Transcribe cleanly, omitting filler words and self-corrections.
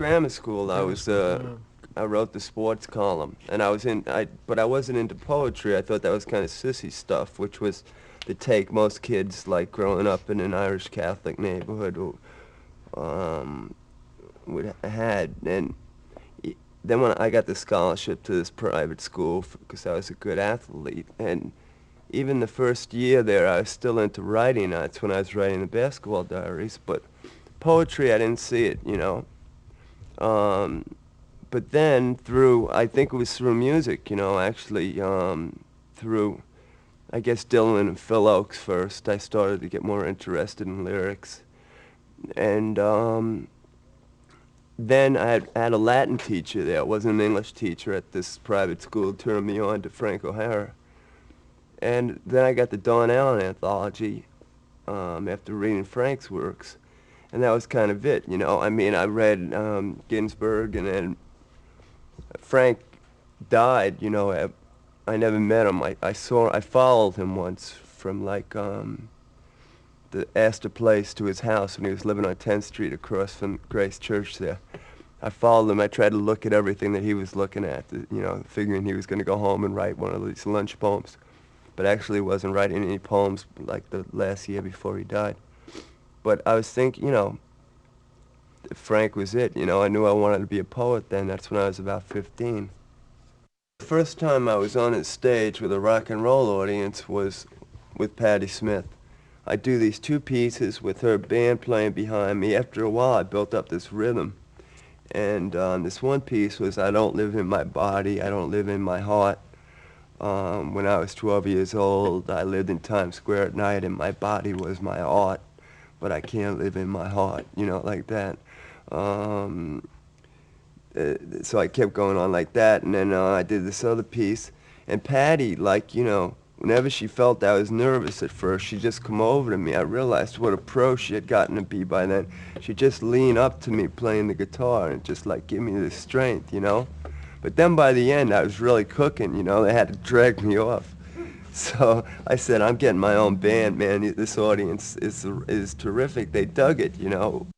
Grammar school, I wrote the sports column, and but I wasn't into poetry. I thought that was kind of sissy stuff, which was the take most kids, like growing up in an Irish Catholic neighborhood, um, would had. And then when I got the scholarship to this private school, because I was a good athlete, and even the first year there, I was still into writing. That's when I was writing the basketball diaries, but poetry, I didn't see it, you know. Um, but then I think it was through music, you know, actually, through, I guess, Dylan and Phil Oakes first, I started to get more interested in lyrics. And then I had a Latin teacher there. I wasn't an English teacher at this private school, turned me on to Frank O'Hara. And then I got the Don Allen anthology after reading Frank's works. And that was kind of it, you know. I mean, I read Ginsberg, and then Frank died, you know. I never met him. I followed him once from like the Astor Place to his house when he was living on 10th Street across from Grace Church there. I followed him. I tried to look at everything that he was looking at, you know, figuring he was going to go home and write one of these lunch poems. But actually wasn't writing any poems like the last year before he died. But I was thinking, you know, Frank was it. You know, I knew I wanted to be a poet then. That's when I was about 15. The first time I was on a stage with a rock and roll audience was with Patti Smith. I do these two pieces with her band playing behind me. After a while, I built up this rhythm. And this one piece was, I don't live in my body, I don't live in my heart. When I was 12 years old, I lived in Times Square at night, and my body was my art, but I can't live in my heart, you know, like that. So I kept going on like that, and then I did this other piece. And Patty, like, you know, whenever she felt I was nervous at first, she'd just come over to me. I realized what a pro she had gotten to be by then. She'd just lean up to me playing the guitar and just, like, give me the strength, you know? But then by the end, I was really cooking, you know? They had to drag me off. So I said, I'm getting my own band, man. This audience is terrific. They dug it, you know?